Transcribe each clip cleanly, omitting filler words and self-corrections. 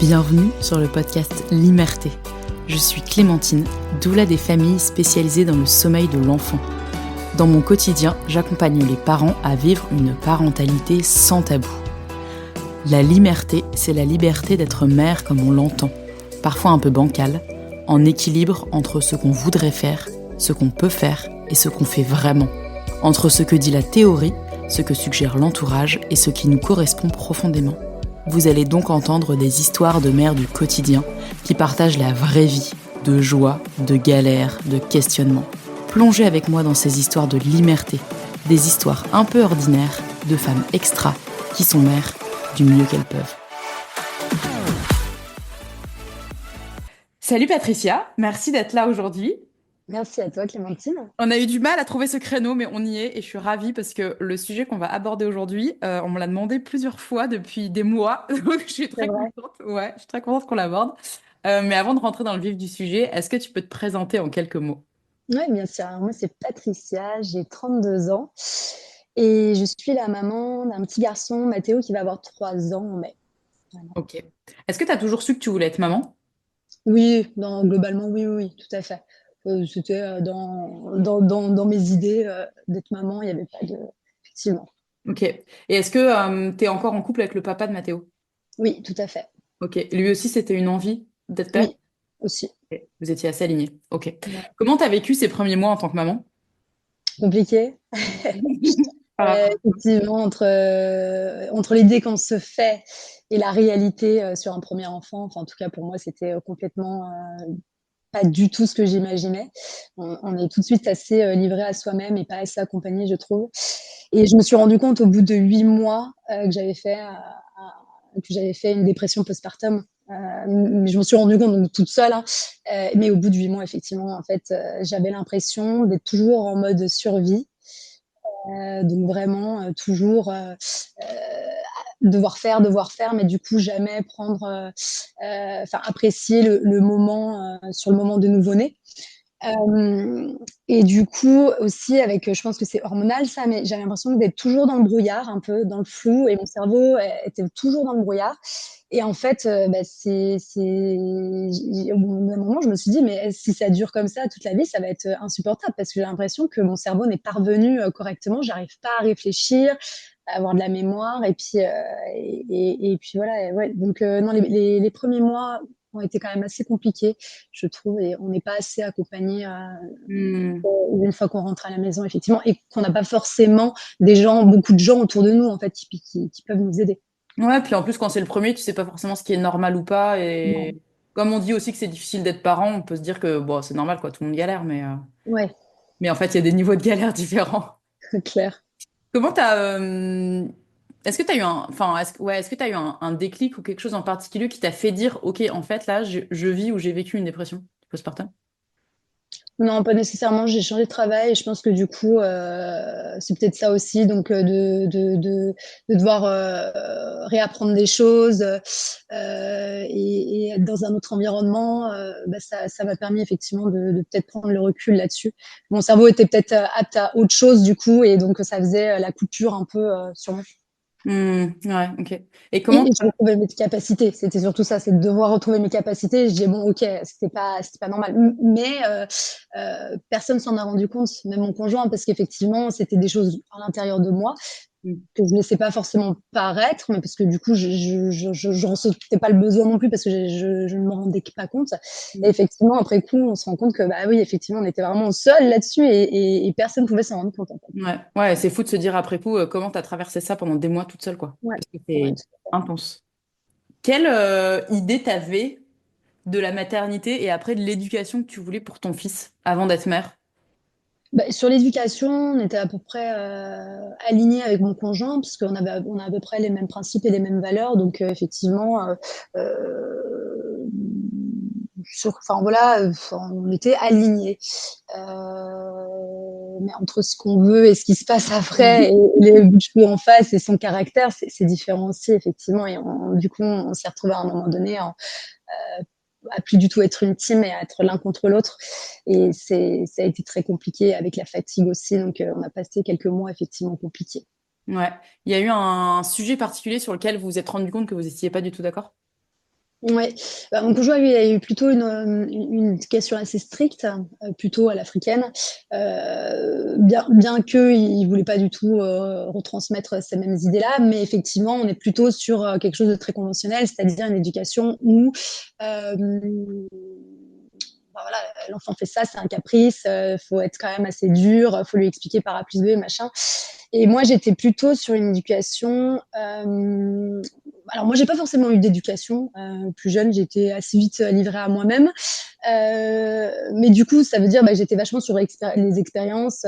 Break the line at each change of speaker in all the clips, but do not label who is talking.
Bienvenue sur le podcast Limerté. Je suis Clémentine, doula des familles spécialisée dans le sommeil de l'enfant. Dans mon quotidien, j'accompagne les parents à vivre une parentalité sans tabou. La Limerté, c'est la liberté d'être mère comme on l'entend, parfois un peu bancale, en équilibre entre ce qu'on voudrait faire, ce qu'on peut faire et ce qu'on fait vraiment. Entre ce que dit la théorie, ce que suggère l'entourage et ce qui nous correspond profondément. Vous allez donc entendre des histoires de mères du quotidien qui partagent la vraie vie, de joie, de galère, de questionnement. Plongez avec moi dans ces histoires de liberté, des histoires un peu ordinaires de femmes extra qui sont mères du mieux qu'elles peuvent. Salut Patricia, merci d'être là aujourd'hui.
Merci à toi, Clémentine.
On a eu du mal à trouver ce créneau, mais on y est et je suis ravie parce que le sujet qu'on va aborder aujourd'hui, on me l'a demandé plusieurs fois depuis des mois, donc je suis
C'est
très
vrai.
contente. Ouais, je suis très contente qu'on l'aborde. Mais avant de rentrer dans le vif du sujet, est-ce que tu peux te présenter en quelques mots?
Oui, bien sûr. Alors, moi, c'est Patricia, j'ai 32 ans et je suis la maman d'un petit garçon, Mathéo, qui va avoir 3 ans en mai. Voilà.
Ok. Est-ce que tu as toujours su que tu voulais être maman?
Oui, globalement, oui, oui, oui, tout à fait. C'était dans mes idées d'être maman, il n'y avait pas de... Effectivement.
Ok. Et est-ce que tu es encore en couple avec le papa de Mathéo?
Oui, tout à fait.
Ok. Lui aussi, c'était une envie d'être père?
Oui, aussi.
Ok. Vous étiez assez alignés. Ok.
Ouais.
Comment tu as vécu ces premiers mois en tant que maman?
Compliqué.
Par rapport.
Effectivement, entre l'idée qu'on se fait et la réalité sur un premier enfant, enfin, en tout cas pour moi, c'était complètement pas du tout ce que j'imaginais. On est tout de suite assez livré à soi-même et pas assez accompagné, je trouve. Et je me suis rendu compte au bout de 8 mois que j'avais fait une dépression postpartum. Mais je me suis rendu compte donc, toute seule, hein. Mais au bout de 8 mois, effectivement, en fait, j'avais l'impression d'être toujours en mode survie. Donc vraiment toujours devoir faire, mais du coup jamais prendre, enfin apprécier le moment sur le moment de nouveau-né. Et du coup aussi avec, je pense que c'est hormonal ça, mais j'avais l'impression d'être toujours dans le brouillard, un peu dans le flou, et mon cerveau était toujours dans le brouillard. Et en fait, bah, au bout d'un moment, je me suis dit: «Mais si ça dure comme ça toute la vie, ça va être insupportable», parce que j'ai l'impression que mon cerveau n'est pas revenu correctement. J'arrive pas à réfléchir, à avoir de la mémoire, et puis, et puis voilà, et ouais, donc non, les premiers mois ont été quand même assez compliqués, je trouve, et on n'est pas assez accompagné
Hmm.
une fois qu'on rentre à la maison, effectivement, et qu'on n'a pas forcément beaucoup de gens autour de nous, en fait, qui peuvent nous aider.
Ouais, puis en plus, quand c'est le premier, tu sais pas forcément ce qui est normal ou pas.
Ouais,
Et comme on dit aussi que c'est difficile d'être parent, on peut se dire que bon, c'est normal, quoi, tout le monde galère,
ouais,
mais en fait, il y a des niveaux de galère différents.
c'est clair.
Comment est-ce que tu as eu est-ce que tu eu un déclic ou quelque chose en particulier qui t'a fait dire, OK, en fait, là, je vis ou j'ai vécu une dépression postpartum?
Non, pas nécessairement. J'ai changé de travail et je pense que du coup, c'est peut-être ça aussi, donc de devoir réapprendre des choses, et être dans un autre environnement, bah, ça m'a permis effectivement de peut-être prendre le recul là-dessus. Mon cerveau était peut-être apte à autre chose du coup, et donc ça faisait la coupure un peu sur moi.
Ouais, OK. Et comment
Et je retrouvais mes capacités. C'était surtout ça, c'est de devoir retrouver mes capacités. Je disais: «Bon, OK, c'était pas normal». Mais personne s'en a rendu compte, même mon conjoint, parce qu'effectivement, c'était des choses à l'intérieur de moi que je ne laissais pas forcément paraître, mais parce que du coup, je ressentais pas le besoin non plus, parce que je ne me rendais pas compte. Et effectivement, après coup, on se rend compte que, bah oui, effectivement, on était vraiment seuls là-dessus, et personne ne pouvait s'en rendre compte, en fait.
Ouais, ouais, c'est fou de se dire après coup comment t'as traversé ça pendant des mois toute seule, quoi.
Ouais,
Parce que
ouais,
c'est intense. Quelle idée t'avais de la maternité et après de l'éducation que tu voulais pour ton fils avant d'être mère?
bah, sur l'éducation, on était à peu près, alignés avec mon conjoint, puisqu'on a à peu près les mêmes principes et les mêmes valeurs, donc effectivement, heu, enfin voilà, on était alignés. Mais entre ce qu'on veut et ce qui se passe après, et les bouts de cheveux en face et son caractère, c'est différent aussi, effectivement, et du coup, on s'est retrouvés à un moment donné à plus du tout être une team et à être l'un contre l'autre, et ça a été très compliqué avec la fatigue aussi, donc on a passé quelques mois effectivement compliqués.
Ouais. Il y a eu un sujet particulier sur lequel vous vous êtes rendu compte que vous n'étiez pas du tout d'accord?
Ouais, bah, mon conjoint, lui, a eu plutôt une éducation assez stricte, plutôt à l'africaine. Bien qu'il voulait pas du tout retransmettre ces mêmes idées-là, mais effectivement, on est plutôt sur quelque chose de très conventionnel, c'est-à-dire une éducation où bah voilà, l'enfant fait ça, c'est un caprice, faut être quand même assez dur, faut lui expliquer par A plus B, machin. Et moi, j'étais plutôt sur une éducation. Alors, moi, j'ai pas forcément eu d'éducation. Plus jeune, j'étais assez vite livrée à moi-même. Mais du coup, ça veut dire que j'étais vachement sur les expériences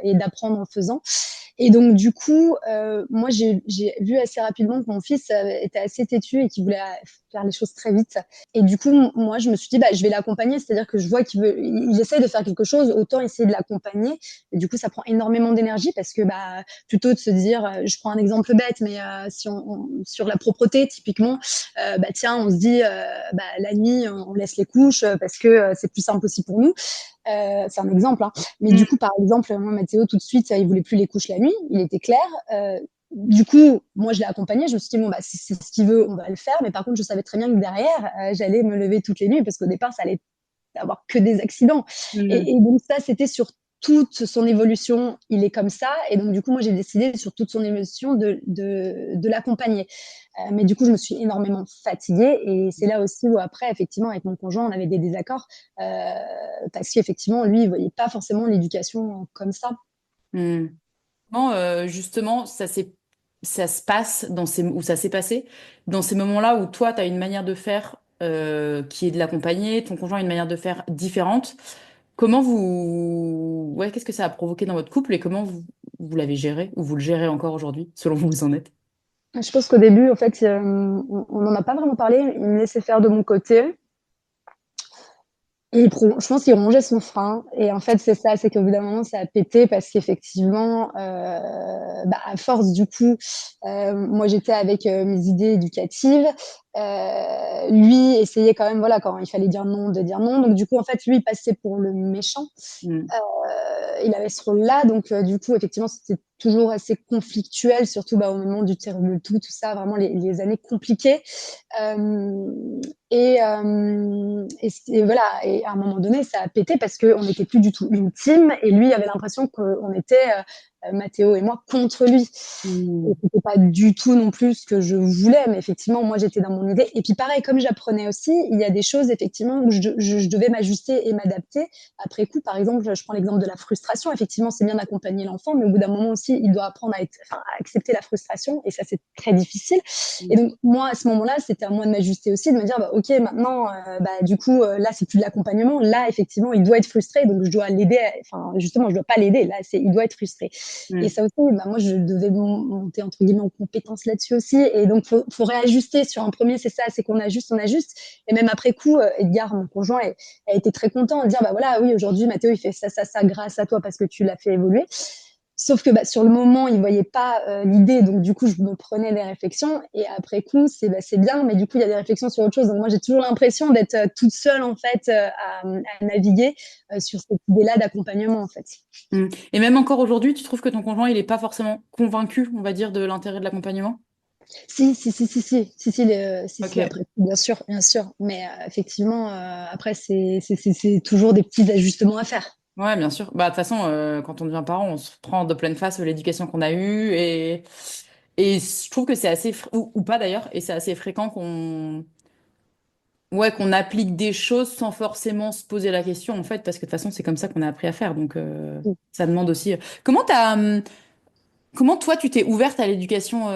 et d'apprendre en faisant. Et donc, du coup, moi, j'ai vu assez rapidement que mon fils était assez têtu et qu'il voulait faire les choses très vite. Et du coup, moi, je me suis dit, je vais l'accompagner. C'est-à-dire que je vois il essaie de faire quelque chose, autant essayer de l'accompagner. Et du coup, ça prend énormément d'énergie parce que, plutôt de se dire, je prends un exemple bête, mais si sur la propreté, typiquement, tiens, on se dit, la nuit, on laisse les couches parce que c'est plus simple aussi pour nous. C'est un exemple, hein. Mais du coup, par exemple, moi, Mathéo, tout de suite, il voulait plus les couches la nuit. Il était clair. Du coup, moi, je l'ai accompagné. Je me suis dit, bon, si c'est ce qu'il veut, on va le faire. Mais par contre, je savais très bien que derrière, j'allais me lever toutes les nuits parce qu'au départ, ça allait avoir que des accidents.
Mmh.
Et donc, ça, c'était sur toute son évolution, il est comme ça. Et donc, du coup, moi, j'ai décidé sur toute son évolution de l'accompagner. Mais du coup, je me suis énormément fatiguée. Et c'est là aussi où, après, effectivement, avec mon conjoint, on avait des désaccords. Parce qu'effectivement, lui, il voyait pas forcément l'éducation comme ça.
Mmh. Comment, justement, ça se passe ou ça s'est passé dans ces moments-là où toi, tu as une manière de faire qui est de l'accompagner, ton conjoint a une manière de faire différente. Ouais, qu'est-ce que ça a provoqué dans votre couple et comment vous l'avez géré ou vous le gérez encore aujourd'hui, selon vous vous en êtes?
Je pense qu'au début, en fait, on n'en a pas vraiment parlé. Il me laissait faire de mon côté. Et je pense qu'il rongeait son frein. Et en fait, c'est ça, c'est qu'au bout d'un moment, ça a pété parce qu'effectivement, à force, du coup, moi, j'étais avec mes idées éducatives. Lui essayait quand même, voilà, quand il fallait dire non, de dire non. Donc, du coup, en fait, lui, il passait pour le méchant.
Mm.
Il avait ce rôle-là. Donc, du coup, effectivement, c'était toujours assez conflictuel, surtout au moment du tir de tout ça, vraiment les années compliquées. Euh, et voilà, et à un moment donné, ça a pété parce qu'on n'était plus du tout une team et lui avait l'impression qu'on était, Mathéo et moi, contre lui. Et
Mm.
c'était pas du tout non plus ce que je voulais, mais effectivement, moi, j'étais dans mon idée. Et puis pareil, comme j'apprenais aussi, il y a des choses, effectivement, où je devais m'ajuster et m'adapter. Après coup, par exemple, je prends l'exemple de la frustration. Effectivement, c'est bien d'accompagner l'enfant, mais au bout d'un moment aussi, il doit apprendre à accepter la frustration. Et ça, c'est très difficile. Et donc, moi, à ce moment-là, c'était à moi de m'ajuster aussi, de me dire, OK, maintenant, du coup, là, c'est plus de l'accompagnement. Là, effectivement, il doit être frustré, donc je dois l'aider. Enfin, justement, je dois pas l'aider. Là, il doit être frustré. Et
Mm.
ça aussi, moi, je devais monter, entre guillemets, en compétence là-dessus aussi. Et donc, faut réajuster. Sur un premier, c'est ça, c'est qu'on ajuste, on ajuste. Et même après coup, Edgar, mon conjoint, a été très content de dire, voilà, oui, aujourd'hui, Mathéo, il fait ça grâce à toi parce que tu l'as fait évoluer. Sauf que sur le moment, il voyait pas l'idée, donc du coup, je me prenais des réflexions. Et après coup, c'est bien, mais du coup, il y a des réflexions sur autre chose. Donc moi, j'ai toujours l'impression d'être toute seule en fait à naviguer sur cette idée-là d'accompagnement en fait.
Mm. Et même encore aujourd'hui, tu trouves que ton conjoint, il n'est pas forcément convaincu, on va dire, de l'intérêt de l'accompagnement?
Si,
Ok.
après, bien sûr, bien sûr. Mais effectivement, après, c'est toujours des petits ajustements à faire.
Ouais, bien sûr. De toute façon, quand on devient parent, on se prend de pleine face l'éducation qu'on a eue et je trouve que c'est ou pas d'ailleurs, et c'est assez fréquent qu'on applique des choses sans forcément se poser la question en fait, parce que de toute façon, c'est comme ça qu'on a appris à faire. Donc, ça demande aussi. Comment toi, tu t'es ouverte à l'éducation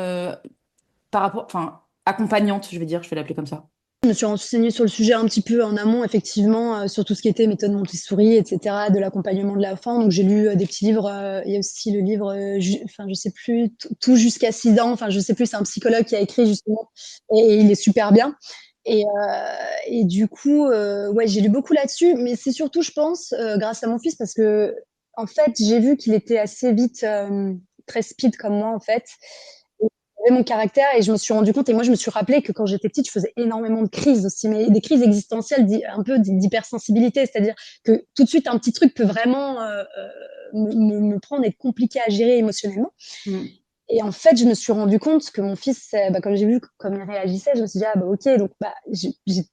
par rapport, enfin, accompagnante, je vais dire, je vais l'appeler comme ça.
Je me suis renseignée sur le sujet un petit peu en amont, effectivement, sur tout ce qui était méthode Montessori, etc., de l'accompagnement de l'enfant. Donc, j'ai lu des petits livres. Il y a aussi le livre, enfin, je sais plus, tout jusqu'à 6 ans. Enfin, je sais plus, c'est un psychologue qui a écrit justement, et il est super bien. Et du coup, ouais, j'ai lu beaucoup là-dessus, mais c'est surtout, je pense, grâce à mon fils, parce que, en fait, j'ai vu qu'il était assez vite très speed comme moi, en fait mon caractère et je me suis rendu compte et moi je me suis rappelé que quand j'étais petite je faisais énormément de crises aussi mais des crises existentielles un peu d'hypersensibilité, c'est-à-dire que tout de suite un petit truc peut vraiment me prendre et être compliqué à gérer émotionnellement.
Mm.
Et en fait, je me suis rendu compte que mon fils, quand j'ai vu comme il réagissait, je me suis dit: «Ah bah, OK, donc bah, je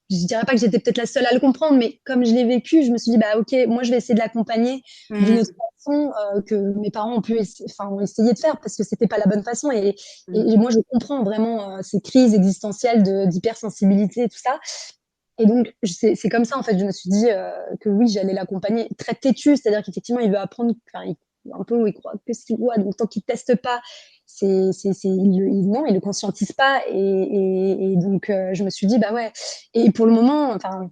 dirais pas que j'étais peut-être la seule à le comprendre, mais comme je l'ai vécu, je me suis dit: "Bah, OK, moi je vais essayer de l'accompagner d'une autre
Mmh.
façon", que mes parents ont essayé de faire parce que c'était pas la bonne façon
Mmh.
et moi je comprends vraiment, ces crises existentielles d'hypersensibilité et tout ça et donc c'est comme ça en fait, je me suis dit, que oui, j'allais l'accompagner. Très têtu, c'est-à-dire qu'effectivement il veut apprendre, enfin il croit que ce qu'il voit, donc tant qu'il teste pas, il le conscientise pas et donc je me suis dit: «Bah ouais» et pour le moment, enfin,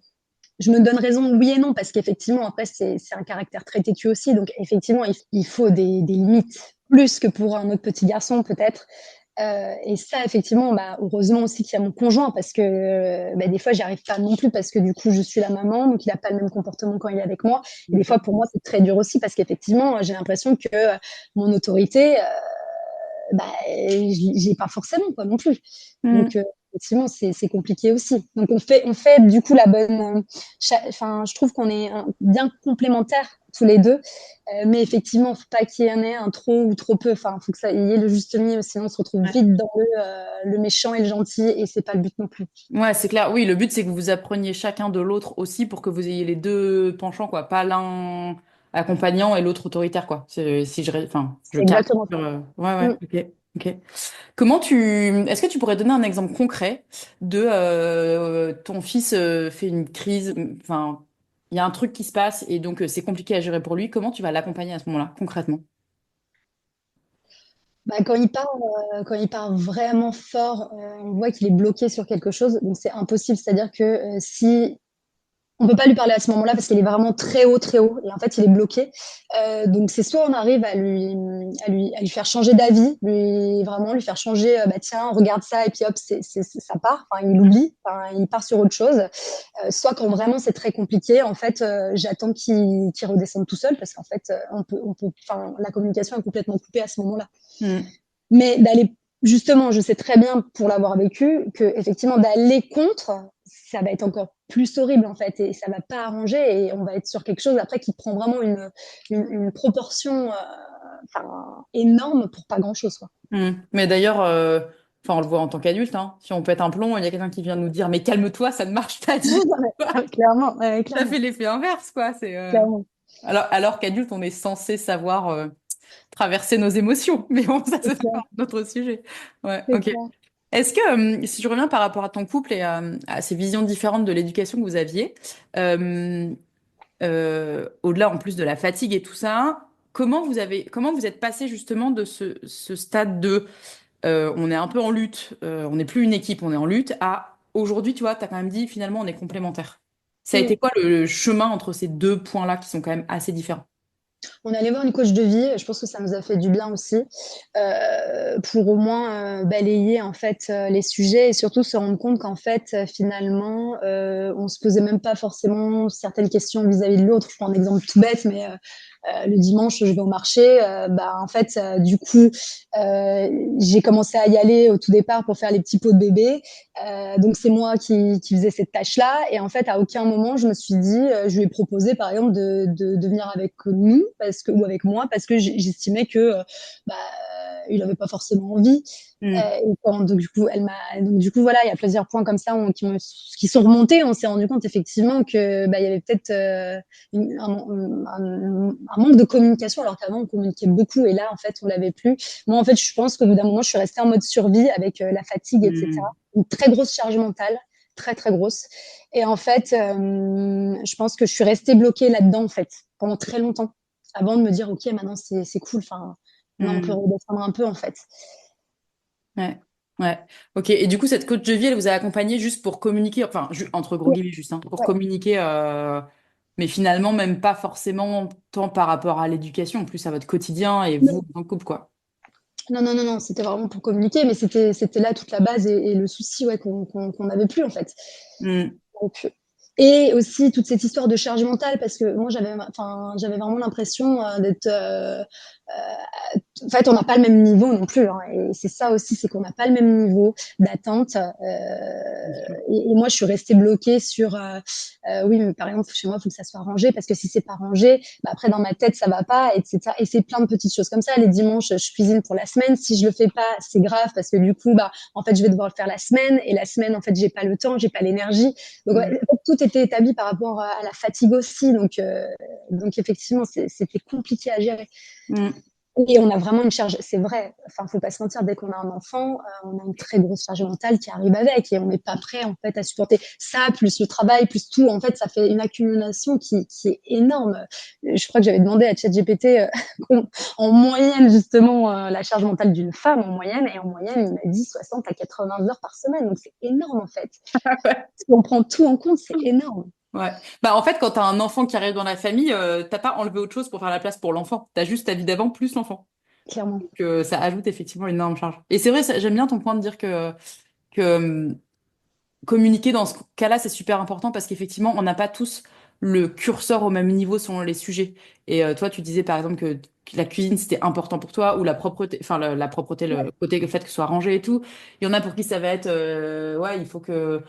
je me donne raison oui et non parce qu'effectivement après c'est un caractère très têtu aussi, donc effectivement il faut des limites, plus que pour un autre petit garçon peut-être. Et ça, effectivement, bah, heureusement aussi qu'il y a mon conjoint parce que bah, des fois, j'y arrive pas non plus parce que du coup, je suis la maman, donc il a pas le même comportement quand il est avec moi. Et des fois,
OK.
pour moi, c'est très dur aussi parce qu'effectivement, j'ai l'impression que mon autorité, bah, j'ai pas forcément quoi non plus.
Mmh.
Donc effectivement, c'est compliqué aussi. Donc on fait du coup la bonne. Enfin, je trouve qu'on est bien complémentaires tous les deux, mais effectivement, faut pas qu'il y en ait un trop ou trop peu. Enfin, faut que ça il y ait le juste milieu, sinon on se retrouve
Ouais.
vite dans le méchant et le gentil, et c'est pas le but non plus.
Ouais, c'est clair. Oui, le but, c'est que vous appreniez chacun de l'autre aussi pour que vous ayez les deux penchants, quoi. Pas l'un accompagnant et l'autre autoritaire, quoi. Si enfin, je
C'est
capte.
exactement ça.
Ouais, ouais,
Mm.
ok, ok. Est-ce que tu pourrais donner un exemple concret de ton fils fait une crise, enfin, il y a un truc qui se passe et donc c'est compliqué à gérer pour lui. Comment tu vas l'accompagner à ce moment-là, concrètement?
Bah, quand il part vraiment fort, on voit qu'il est bloqué sur quelque chose, donc c'est impossible. C'est-à-dire que si on peut pas lui parler à ce moment-là parce qu'il est vraiment très haut et en fait il est bloqué. Donc c'est soit on arrive à lui faire changer d'avis, vraiment lui faire changer, bah tiens regarde ça et puis hop ça part. Enfin il oublie, enfin il part sur autre chose. Soit quand vraiment c'est très compliqué, en fait j'attends qu'il redescende tout seul parce qu'en fait enfin la communication est complètement coupée à ce moment-là.
Hmm.
Mais d'aller justement, je sais très bien pour l'avoir vécu que effectivement d'aller contre, ça va être encore plus horrible en fait et ça va pas arranger et on va être sur quelque chose après qui prend vraiment une proportion enfin, énorme pour pas grand chose quoi.
Hmm. Mais d'ailleurs, enfin, on le voit en tant qu'adulte, hein, si on pète un plomb, il y a quelqu'un qui vient nous dire, mais calme-toi, ça ne marche pas du tout.
Clairement,
Ça fait
clairement,
l'effet inverse, quoi.
clairement.
Alors qu'adulte, on est censé savoir traverser nos émotions. Mais bon, ça,
C'est
c'est
clair,
encore notre sujet. Ouais,
c'est
ok.
clair.
Est-ce que, si je reviens par rapport à ton couple et à ces visions différentes de l'éducation que vous aviez, euh, au-delà en plus de la fatigue et tout ça, comment vous êtes passé justement de ce stade de on est un peu en lutte, on n'est plus une équipe, on est en lutte, à aujourd'hui, tu vois, tu as quand même dit finalement on est complémentaires. Ça a été
Mm.
quoi le chemin entre ces deux points-là qui sont quand même assez différents?
On est allé voir une coach de vie, je pense que ça nous a fait du bien aussi, pour au moins, balayer en fait, les sujets et surtout se rendre compte qu'en fait, finalement, on se posait même pas forcément certaines questions vis-à-vis de l'autre. Je prends un exemple tout bête, mais le dimanche, je vais au marché, bah, en fait, du coup, j'ai commencé à y aller au tout départ pour faire les petits pots de bébé. Donc c'est moi qui faisais cette tâche-là et en fait à aucun moment je me suis dit, je lui ai proposé par exemple de venir avec nous parce que ou avec moi parce que j'estimais que bah, il avait pas forcément envie.
Hmm.
Et donc du coup donc du coup voilà il y a plusieurs points comme ça qui sont remontés. On s'est rendu compte effectivement que bah, il y avait peut-être un manque de communication alors qu'avant on communiquait beaucoup et là en fait on l'avait plus. Moi en fait je pense qu'au bout d'un moment je suis restée en mode survie avec la fatigue etc,
Hmm.
une très grosse charge mentale, très très grosse. Et en fait, je pense que je suis restée bloquée là-dedans en fait pendant très longtemps, avant de me dire ok maintenant c'est cool. Enfin, non, on peut
Hmm.
redescendre un peu en fait.
Ouais, ouais. Ok. Et du coup, cette coach de vie, elle vous a accompagné juste pour communiquer, enfin, entre gros
Ouais,
guillemets, juste, hein, pour
ouais.
communiquer, mais finalement, même pas forcément tant par rapport à l'éducation, en plus à votre quotidien et vous en couple, quoi.
Non, non, non, non, c'était vraiment pour communiquer, mais c'était là toute la base et le souci ouais, qu'on n'avait plus en fait.
Hmm.
Donc, et aussi toute cette histoire de charge mentale parce que moi j'avais vraiment l'impression d'être En fait, on n'a pas le même niveau non plus, hein, et c'est ça aussi, c'est qu'on n'a pas le même niveau d'attente. Et moi, je suis restée bloquée sur, oui, mais par exemple, chez moi, il faut que ça soit rangé, parce que si c'est pas rangé, bah, après, dans ma tête, ça va pas, etc. Et c'est plein de petites choses comme ça. Les dimanches, je cuisine pour la semaine. Si je le fais pas, c'est grave, parce que du coup, bah, en fait, je vais devoir le faire la semaine, et la semaine, en fait, j'ai pas le temps, j'ai pas l'énergie. Donc,
Mm.
ouais, tout était établi par rapport à la fatigue aussi. Donc effectivement, c'était compliqué à gérer.
Mm.
Et on a vraiment une charge, c'est vrai, enfin, faut pas se mentir, dès qu'on a un enfant, on a une très grosse charge mentale qui arrive avec, et on n'est pas prêt, en fait, à supporter ça, plus le travail, plus tout. En fait, ça fait une accumulation qui est énorme. Je crois que j'avais demandé à ChatGPT, en moyenne, justement, la charge mentale d'une femme en moyenne, et en moyenne, il m'a dit 60 à 80 heures par semaine. Donc, c'est énorme, en fait. Si on prend tout en compte, c'est énorme.
Ouais. Bah, en fait, quand t'as un enfant qui arrive dans la famille, t'as pas enlevé autre chose pour faire la place pour l'enfant. T'as juste ta vie d'avant plus l'enfant.
Clairement.
Que ça ajoute effectivement une énorme charge. Et c'est vrai, j'aime bien ton point de dire que communiquer dans ce cas-là, c'est super important parce qu'effectivement, on n'a pas tous le curseur au même niveau selon les sujets. Et toi, tu disais par exemple que la cuisine, c'était important pour toi, ou la propreté, enfin la propreté, le
Ouais.
côté, le fait que ce soit rangé et tout. Il y en a pour qui ça va être, ouais, il faut que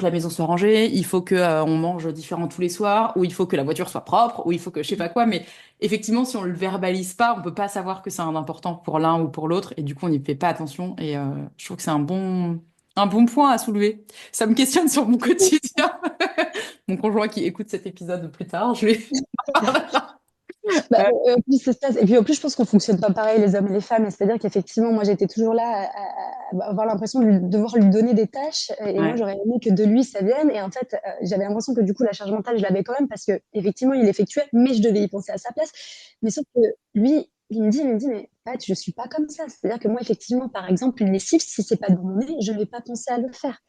la maison soit rangée, il faut que on mange différent tous les soirs, ou il faut que la voiture soit propre, ou il faut que je sais pas quoi. Mais effectivement, si on le verbalise pas, on peut pas savoir que c'est un important pour l'un ou pour l'autre, et du coup, on n'y fait pas attention. Et je trouve que c'est un bon point à soulever. Ça me questionne sur mon quotidien. Mon conjoint qui écoute cet épisode plus tard, je vais.
Bah,
Euh,
plus c'est ça. Et puis en plus, je pense qu'on fonctionne pas pareil, les hommes et les femmes. C'est-à-dire qu'effectivement, moi, j'étais toujours là à avoir l'impression de devoir lui donner des tâches. Et moi,
ouais.
j'aurais aimé que de lui, ça vienne. Et en fait, j'avais l'impression que du coup, la charge mentale, je l'avais quand même, parce que effectivement, il effectuait, mais je devais y penser à sa place. Mais sauf que lui, il me dit, mais Pat, je suis pas comme ça. C'est-à-dire que moi, effectivement, par exemple, une lessive, si c'est pas dans mon nez, je ne vais pas penser à le faire.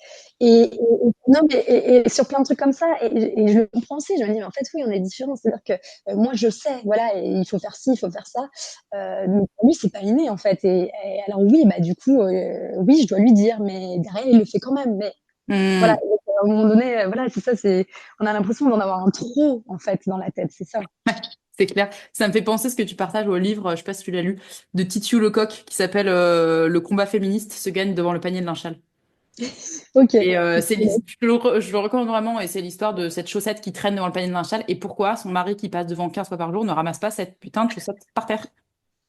Non, mais, et sur plein de trucs comme ça. Et je le comprends aussi. Je me dis, mais en fait, oui, on est différents. C'est-à-dire que moi, je sais, voilà, et il faut faire ci, il faut faire ça. Mais pour lui, c'est pas inné, en fait. Et alors, oui, bah, du coup, oui, je dois lui dire, mais derrière, il le fait quand même. Mais voilà,
Hmm.
donc, à un moment donné, voilà, c'est ça, on a l'impression d'en avoir un trop, en fait, dans la tête, c'est ça.
C'est clair. Ça me fait penser ce que tu partages au livre, je sais pas si tu l'as lu, de Titiou Lecoq, qui s'appelle Le combat féministe se gagne devant le panier de linchal.
Ok.
Et je le recommande vraiment, et c'est l'histoire de cette chaussette qui traîne devant le panier de linchal, et pourquoi son mari qui passe devant 15 fois par jour ne ramasse pas cette putain de chaussette par terre.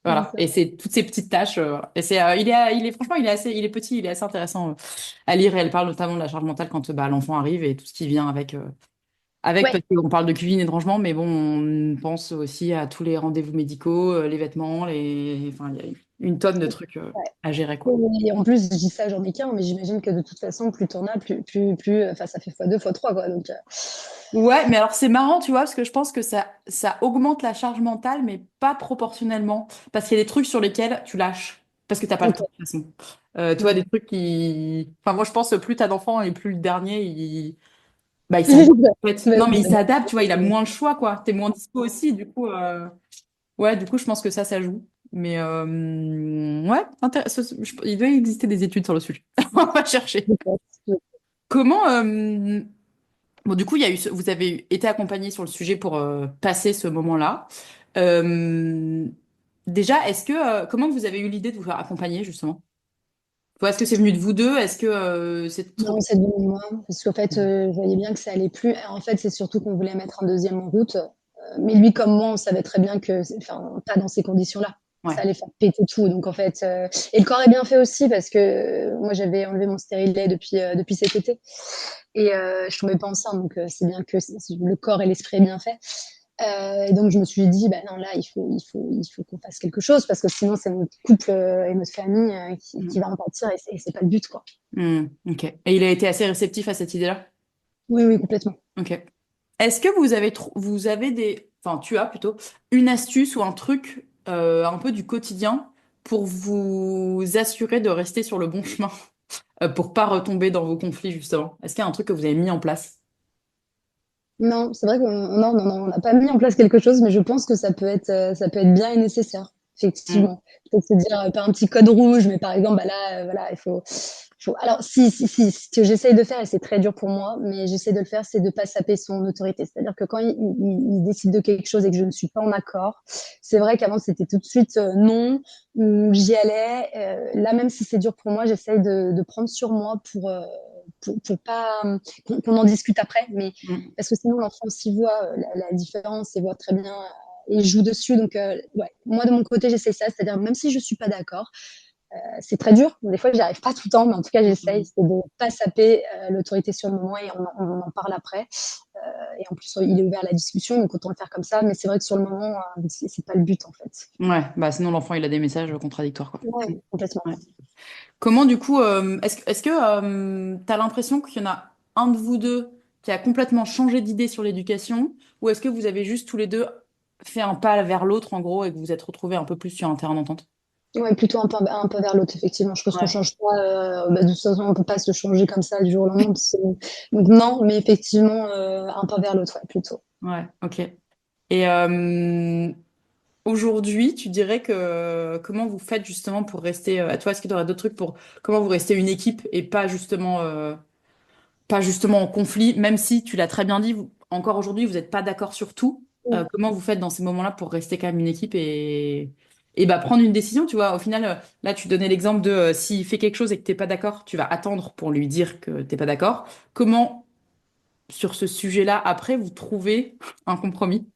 Ouais,
Voilà. Et c'est toutes ces petites tâches. Voilà. Et franchement, il est petit, il est assez intéressant à lire. Et elle parle notamment de la charge mentale quand bah, l'enfant arrive et tout ce qui vient avec,
ouais,
parce qu'on parle de cuisine et de rangement, mais bon, on pense aussi à tous les rendez-vous médicaux, les vêtements, enfin, il y a une tonne de trucs
ouais.
à gérer, quoi.
Et en plus, je dis ça, j'en ai qu'un, mais j'imagine que de toute façon, plus t'en as, enfin, ça fait fois deux, fois trois, quoi. Donc,
Ouais, mais alors c'est marrant, tu vois, parce que je pense que ça augmente la charge mentale, mais pas proportionnellement. Parce qu'il y a des trucs sur lesquels tu lâches, parce que t'as pas le temps,
ok.
de toute façon. Tu vois,
Ouais.
des trucs qui. Enfin, moi, je pense que plus t'as d'enfants et plus le dernier, bah, il s'adapte, en fait.
Ouais,
Non, mais il s'adapte, tu vois, il a moins le choix, quoi. T'es moins dispo aussi, du coup. Ouais, du coup, je pense que ça joue. Mais ouais, il doit exister des études sur le sujet. On va chercher. Comment. Bon, du coup, vous avez été accompagné sur le sujet pour passer ce moment-là. Euh, Déjà, comment vous avez eu l'idée de vous faire accompagner, justement? Est-ce que c'est venu de vous deux? Est-ce que c'est trop.
Non, c'est devenu moi, parce qu'en fait, je voyais bien que ça allait plus. En fait, c'est surtout qu'on voulait mettre un deuxième en route. Mais lui, comme moi, on savait très bien que, enfin, pas dans ces conditions-là. Ça
Ouais.
allait faire péter tout. Donc, en fait, et le corps est bien fait aussi, parce que moi, j'avais enlevé mon stérilet depuis cet été. Et je tombais pas enceinte. Donc, c'est bien que le corps et l'esprit est bien fait. Et donc, je me suis dit, bah non, là, il faut qu'on fasse quelque chose, parce que sinon, c'est notre couple et notre famille qui va en pâtir, et c'est pas le but, quoi.
Ok. Et il a été assez réceptif à cette idée-là?
Oui, oui, complètement.
Ok. Est-ce que vous avez enfin, tu as plutôt une astuce ou un truc un peu du quotidien pour vous assurer de rester sur le bon chemin, pour pas retomber dans vos conflits, justement? Est-ce qu'il y a un truc que vous avez mis en place?
Non, c'est vrai qu'on non, non, non, on n'a pas mis en place quelque chose, mais je pense que ça peut être bien et nécessaire,
Hmm.
effectivement. Peut-être se dire, pas un petit code rouge, mais par exemple, bah là, voilà, il faut Alors, si, ce que j'essaye de faire, et c'est très dur pour moi, mais j'essaie de le faire, c'est de pas saper son autorité. C'est-à-dire que quand il décide de quelque chose et que je ne suis pas en accord, c'est vrai qu'avant, c'était tout de suite non, ou j'y allais. Là, même si c'est dur pour moi, j'essaye de prendre sur moi pour pas qu'on en discute après, mais
Mm.
parce que sinon, l'enfant s'y voit la différence et voit très bien et joue dessus. Donc, ouais, moi, de mon côté, j'essaie ça, c'est-à-dire même si je suis pas d'accord, c'est très dur. Des fois, j'y arrive pas tout le temps, mais en tout cas, j'essaye.
Mm.
C'est de pas saper l'autorité sur le moment et on en parle après. Et en plus, il est ouvert à la discussion, donc autant le faire comme ça. Mais c'est vrai que sur le moment, c'est pas le but en fait.
Ouais, bah sinon l'enfant il a des messages contradictoires quoi.
Ouais, complètement.
Ouais. Comment du coup, est-ce que tu as l'impression qu'il y en a un de vous deux qui a complètement changé d'idée sur l'éducation, ou est-ce que vous avez juste tous les deux fait un pas vers l'autre en gros et que vous vous êtes retrouvés un peu plus sur un terrain d'entente?
Ouais, plutôt un peu vers l'autre, effectivement. Je pense qu'on
Ouais.
change pas. De toute façon, on peut pas se changer comme ça du jour au lendemain. Donc non, mais effectivement, un pas vers l'autre, ouais, plutôt.
Ouais, ok. Et aujourd'hui, tu dirais que comment vous faites justement pour rester, à toi, est-ce qu'il y aurait d'autres trucs pour comment vous restez une équipe et pas justement en conflit, même si tu l'as très bien dit, encore aujourd'hui, vous n'êtes pas d'accord sur tout. Comment vous faites dans ces moments-là pour rester quand même une équipe et bah, prendre une décision, tu vois. Au final, là, tu donnais l'exemple de s'il fait quelque chose et que t'es pas d'accord, tu vas attendre pour lui dire que t'es pas d'accord. Comment, sur ce sujet-là, après, vous trouvez un compromis?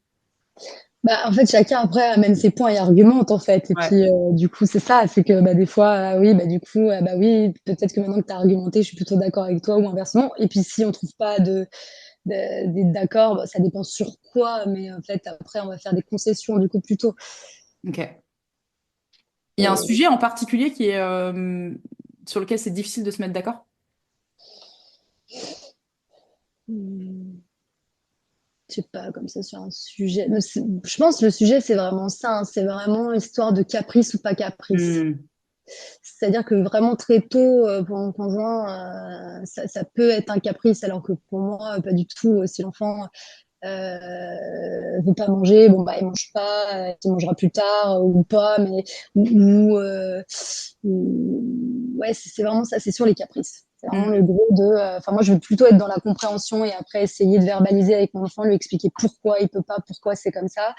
Bah, en fait, chacun après amène ses points et argumente en fait. Et
Ouais.
puis du coup, c'est ça, c'est que bah, des fois, oui, bah du coup, bah oui, peut-être que maintenant que tu as argumenté, je suis plutôt d'accord avec toi ou inversement. Et puis si on trouve pas d'être d'accord, bah, ça dépend sur quoi, mais en fait, après, on va faire des concessions du coup plutôt.
Ok. Il y a un
Et,
sujet en particulier qui est sur lequel c'est difficile de se mettre d'accord?
je sais pas, comme ça sur un sujet. Mais je pense que le sujet, c'est vraiment ça, hein, c'est vraiment histoire de caprice ou pas caprice.
Hmm.
C'est-à-dire que vraiment très tôt, pour mon conjoint, ça peut être un caprice, alors que pour moi, pas du tout. Si l'enfant veut pas manger, bon bah il mange pas, il mangera plus tard ou pas, mais ouais, c'est vraiment ça, c'est sur les caprices. C'est vraiment le
Hmm.
gros de. Enfin, moi, je veux plutôt être dans la compréhension et après essayer de verbaliser avec mon enfant, lui expliquer pourquoi il peut pas, pourquoi c'est comme ça.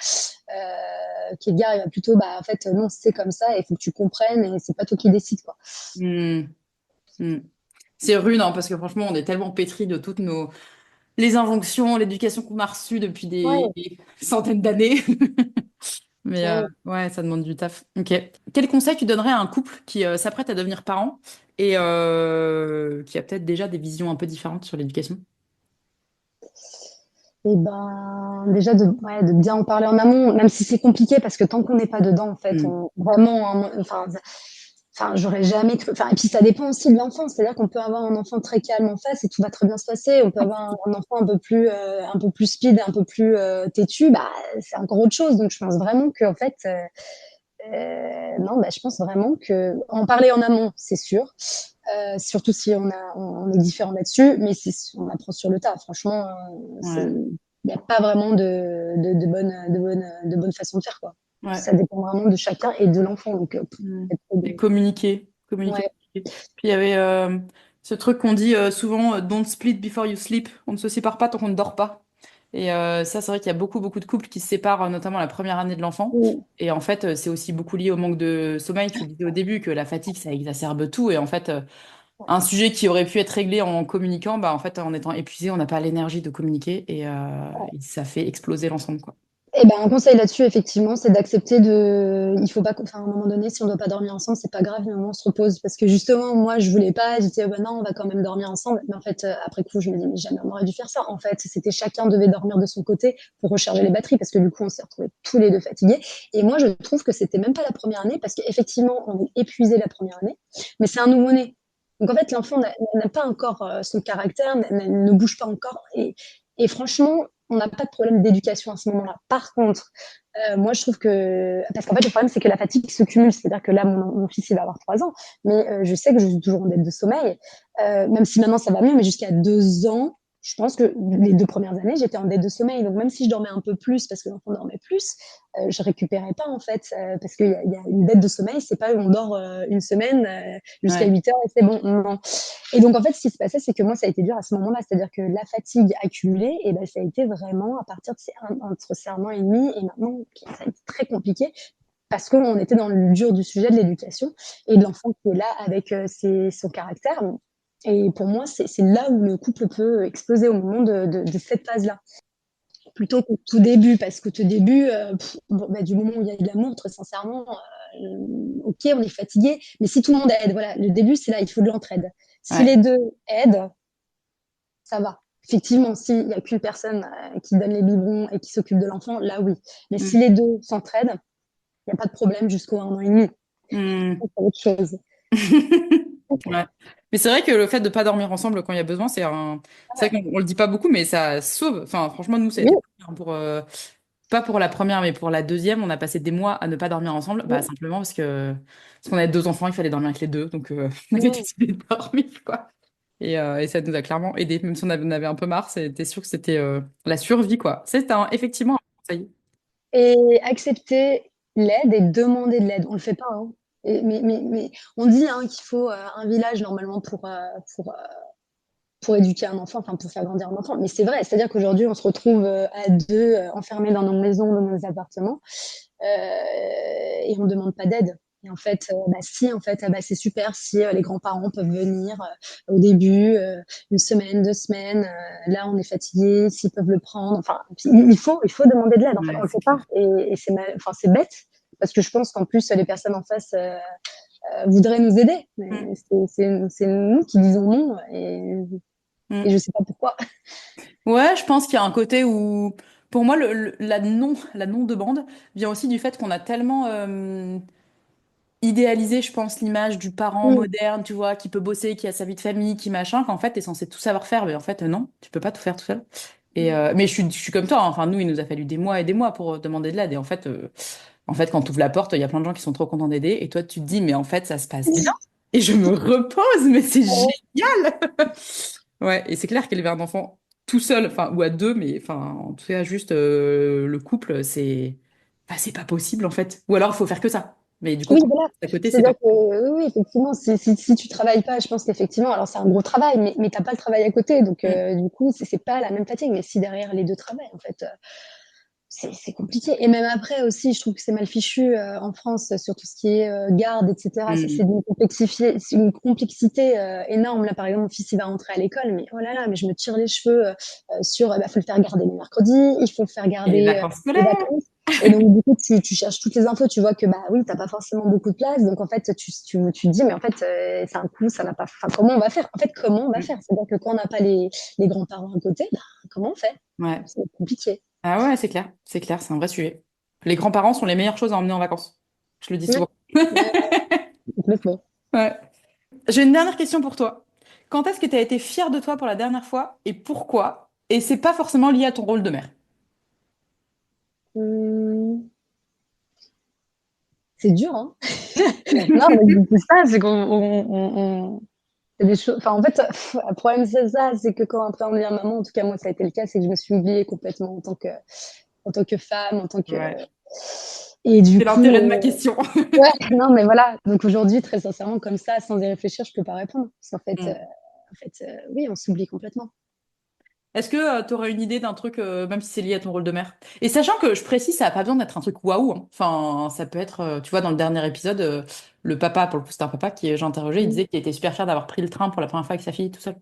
Qu'Edgar, il va plutôt, bah, en fait, non, c'est comme ça, et il faut que tu comprennes, et c'est pas toi qui décides, quoi.
Hmm. Hmm. C'est rude, hein, parce que franchement, on est tellement pétri de toutes les injonctions, l'éducation qu'on a reçue depuis
Ouais,
des centaines d'années. Mais
ouais.
ouais, ça demande du taf. Ok. Quel conseil tu donnerais à un couple qui s'apprête à devenir parent et qui a peut-être déjà des visions un peu différentes sur l'éducation?
Et ben, déjà, ouais, de bien en parler en amont, même si c'est compliqué, parce que tant qu'on n'est pas dedans, en fait,
Hmm.
vraiment, hein, enfin, j'aurais jamais cru. Enfin, et puis ça dépend aussi de l'enfant. C'est-à-dire qu'on peut avoir un enfant très calme en face et tout va très bien se passer. On peut avoir un enfant un peu plus speed, un peu plus têtu. Bah, c'est encore autre chose. Donc, je pense vraiment que, en fait, non, bah, je pense vraiment que en parler en amont, c'est sûr. Surtout si on est différent là-dessus, mais on apprend sur le tas. Franchement,
Ouais.
il n'y a pas vraiment de bonne façon de faire, quoi.
Ouais.
Ça dépend vraiment de chacun et de l'enfant. Donc,
Hmm. Et communiquer. Communiquer.
ouais,
Puis il y avait ce truc qu'on dit souvent, don't split before you sleep. On ne se sépare pas tant qu'on ne dort pas. Et ça, c'est vrai qu'il y a beaucoup, beaucoup de couples qui se séparent, notamment la première année de l'enfant.
ouais.
Et en fait, c'est aussi beaucoup lié au manque de sommeil. Tu le disais au début que la fatigue, ça exacerbe tout. Et en fait, un sujet qui aurait pu être réglé en communiquant, bah, en fait, en étant épuisé, on n'a pas l'énergie de communiquer et ça fait exploser l'ensemble, quoi.
Eh ben, un conseil là-dessus, effectivement, c'est d'accepter il faut pas, enfin, à un moment donné, si on doit pas dormir ensemble, c'est pas grave, mais on se repose. Parce que justement, moi, je voulais pas, je disais, oh, ben non, on va quand même dormir ensemble. Mais en fait, après coup, je me dis, mais jamais on aurait dû faire ça. En fait, c'était chacun devait dormir de son côté pour recharger les batteries, parce que du coup, on s'est retrouvés tous les deux fatigués. Et moi, je trouve que c'était même pas la première année, parce qu'effectivement, on est épuisé la première année, mais c'est un nouveau-né. Donc en fait, l'enfant n'a pas encore son caractère, ne bouge pas encore. Et franchement, on n'a pas de problème d'éducation à ce moment-là. Par contre, moi, je trouve que... Parce qu'en fait, le problème, c'est que la fatigue se cumule. C'est-à-dire que là, mon fils, il va avoir 3 ans, mais je sais que je suis toujours en dette de sommeil, même si maintenant, ça va mieux, mais jusqu'à 2 ans, je pense que les 2 premières années, j'étais en dette de sommeil. Donc même si je dormais un peu plus parce que l'enfant dormait plus, je récupérais pas en fait, parce qu'il y a une dette de sommeil, c'est pas on dort, 1 semaine, jusqu'à
Ouais.
8 heures et c'est bon, non. Et donc en fait, ce qui se passait, c'est que moi, ça a été dur à ce moment-là. C'est-à-dire que la fatigue accumulée et ben ça a été vraiment à partir de ces entre ces 1 an et demi et maintenant, ça a été très compliqué parce qu'on était dans le dur du sujet de l'éducation et de l'enfant qui est là avec, son caractère. Et pour moi, c'est là où le couple peut exploser au moment de cette phase-là, plutôt qu'au tout début, parce qu'au tout début, bon, bah, du moment où il y a de l'amour, très sincèrement, ok, on est fatigué, mais si tout le monde aide, voilà, le début, c'est là, il faut de l'entraide. Si
Ouais.
les deux aident, ça va. Effectivement, s'il n'y a qu'une personne qui donne les biberons et qui s'occupe de l'enfant, là oui. Mais si
Mm.
les deux s'entraident, il n'y a pas de problème jusqu'au 1 an et demi.
Mm.
C'est autre chose.
Ouais. Mais c'est vrai que le fait de pas dormir ensemble quand il y a besoin, c'est vrai qu'on le dit pas beaucoup, mais ça sauve. Enfin, franchement, nous, ça a
Oui,
été pas pour la première, mais pour la deuxième, on a passé des mois à ne pas dormir ensemble, bah
oui,
simplement parce qu'on avait 2 enfants, il fallait dormir avec les deux, donc on avait
oui.
décidé de dormir, quoi. Et ça nous a clairement aidé, même si on avait un peu marre, c'était sûr que c'était la survie, quoi. Effectivement un conseil.
Et accepter l'aide et demander de l'aide. On le fait pas, hein. Mais on dit hein, qu'il faut un village normalement pour éduquer un enfant, enfin pour faire grandir un enfant. Mais c'est vrai, c'est-à-dire qu'aujourd'hui on se retrouve à deux, enfermés dans nos maisons, dans nos appartements, et on ne demande pas d'aide. Et en fait, bah, si, en fait, ah bah, c'est super si les grands-parents peuvent venir au début, 1 semaine, 2 semaines. Là, on est fatigué, s'ils peuvent le prendre. Enfin, il faut demander de l'aide. En fait,
Ouais,
on le
c'est
fait pas.
clair.
Et c'est enfin, c'est bête parce que je pense qu'en plus les personnes en face voudraient nous aider.
Mm.
Mais c'est nous qui disons non et
Mm.
je sais pas pourquoi.
Ouais, je pense qu'il y a un côté où, pour moi, la non-demande vient aussi du fait qu'on a tellement idéalisé, je pense, l'image du parent
Oui,
moderne, tu vois, qui peut bosser, qui a sa vie de famille, qui machin, qu'en fait, t'es censé tout savoir faire, mais en fait, non, tu peux pas tout faire tout seul. Mais je suis comme toi, hein. Enfin, nous, il nous a fallu des mois et des mois pour demander de l'aide. Et en fait, quand tu ouvres la porte, il y a plein de gens qui sont trop contents d'aider, et toi, tu te dis, mais en fait, ça se passe bien, et je me repose, mais c'est génial! Ouais, et c'est clair qu'élever un enfant tout seul, enfin, ou à deux, mais enfin, en tout cas, juste le couple, c'est pas possible en fait. Ou alors, il faut faire que ça. Mais du coup,
oui,
quand
voilà.
à côté, c'est
C'est-à-dire
pas.
que oui, oui, effectivement, si tu travailles pas, je pense qu'effectivement, alors c'est un gros travail, mais tu as pas le travail à côté, donc
Mm.
du coup, c'est pas la même fatigue. Mais si derrière les 2 travaillent, en fait, c'est compliqué. Et même après aussi, je trouve que c'est mal fichu en France sur tout ce qui est garde, etc. C'est
Mm.
c'est une complexité énorme. Là, par exemple, mon fils, il va rentrer à l'école, mais oh là là, mais je me tire les cheveux sur, bah, faut le faire garder le mercredi, il faut le faire
Et les
garder
vacances
les
scolaires.
vacances. Et donc, du coup, tu cherches toutes les infos, tu vois que, bah oui, t'as pas forcément beaucoup de place. Donc, en fait, tu te dis, mais en fait, c'est un coup, ça n'a pas, enfin, comment on va faire? En fait, comment on va
Mm.
faire? C'est-à-dire que quand on n'a pas les grands-parents à côté, bah, comment on fait?
Ouais.
C'est compliqué.
Ah ouais, c'est clair, c'est un vrai sujet. Les grands-parents sont les meilleures choses à emmener en vacances. Je le dis
Ouais,
souvent.
ouais, complètement.
Ouais. J'ai une dernière question pour toi. Quand est-ce que tu as été fière de toi pour la dernière fois et pourquoi? Et c'est pas forcément lié à ton rôle de mère.
Mmh, c'est dur, hein. Non, mais c'est ça, c'est qu'on c'est des choses enfin, en fait, le problème, c'est ça, c'est que quand après on devient maman, en tout cas moi ça a été le cas, c'est que je me suis oubliée complètement en tant que femme, en tant que
Ouais.
et du
C'est
coup,
l'intérêt de ma question.
ouais, non, mais voilà, donc aujourd'hui, très sincèrement, comme ça, sans y réfléchir, je peux pas répondre. Parce qu'en fait,
Mm.
oui, on s'oublie complètement.
Est-ce que tu aurais une idée d'un truc, même si c'est lié à ton rôle de mère? Et sachant que je précise, ça n'a pas besoin d'être un truc waouh, hein. Enfin, ça peut être, tu vois, dans le dernier épisode, le papa, pour le coup, c'était un papa qui j'ai interrogé, il
Mmh.
disait qu'il était super fier d'avoir pris le train pour la première fois avec sa fille tout seul.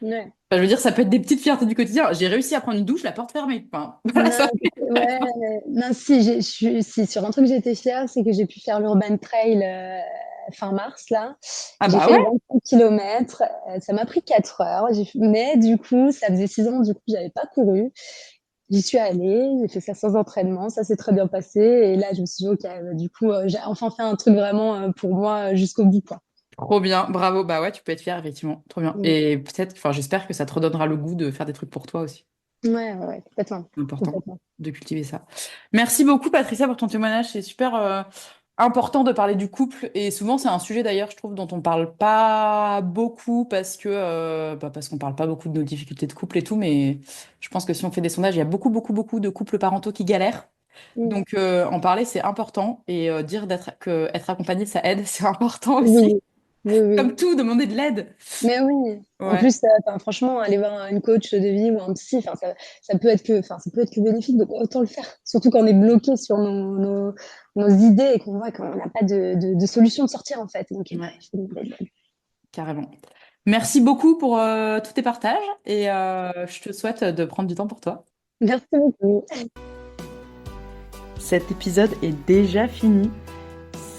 Ouais.
Enfin, je veux dire, ça peut être des petites fiertés du quotidien. J'ai réussi à prendre une douche, la porte fermée. Enfin, voilà,
Non,
ça.
ouais, non, si, si, sur un truc j'étais fière, c'est que j'ai pu faire l'Urban Trail fin mars, là.
Ah
J'ai
bah
fait les
ouais.
25 kilomètres, ça m'a pris 4 heures, mais du coup, ça faisait 6 ans, du coup, j'avais pas couru. J'y suis allée, j'ai fait ça sans entraînement, ça s'est très bien passé. Et là, je me suis dit, ok, du coup, j'ai enfin fait un truc vraiment pour moi jusqu'au bout, quoi.
Trop bien, bravo. Bah ouais, tu peux être fier, effectivement. Trop bien.
Mm.
Et peut-être, enfin, j'espère que ça te redonnera le goût de faire des trucs pour toi aussi.
Ouais, ouais, ouais, complètement.
C'est important
Complètement.
de cultiver ça. Merci beaucoup, Patricia, pour ton témoignage. C'est super. important de parler du couple et souvent c'est un sujet d'ailleurs je trouve dont on parle pas beaucoup parce qu'on parle pas beaucoup de nos difficultés de couple et tout, mais je pense que si on fait des sondages il y a beaucoup de couples parentaux qui galèrent,
Mm.
donc en parler c'est important et dire que être accompagné ça aide c'est important aussi,
Oui, oui, oui.
comme tout demander de l'aide.
Mais oui, en
Ouais.
plus, enfin, franchement, aller voir une coach de vie ou un psy, enfin, ça peut être que, enfin, ça peut être que bénéfique, donc autant le faire. Surtout quand on est bloqué sur nos idées et qu'on voit qu'on n'a pas de solution de sortir, en fait. Donc,
Ouais,
il faut demander de l'aide.
carrément. Merci beaucoup pour tous tes partages et je te souhaite de prendre du temps pour toi.
Merci beaucoup.
Cet épisode est déjà fini.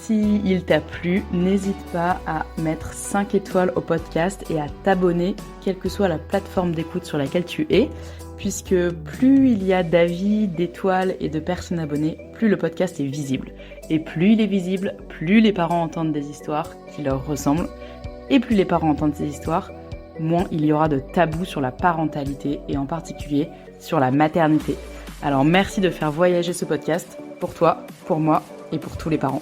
Si il t'a plu, n'hésite pas à mettre 5 étoiles au podcast et à t'abonner, quelle que soit la plateforme d'écoute sur laquelle tu es, puisque plus il y a d'avis, d'étoiles et de personnes abonnées, plus le podcast est visible. Et plus il est visible, plus les parents entendent des histoires qui leur ressemblent. Et plus les parents entendent ces histoires, moins il y aura de tabous sur la parentalité et en particulier sur la maternité. Alors merci de faire voyager ce podcast pour toi, pour moi et pour tous les parents.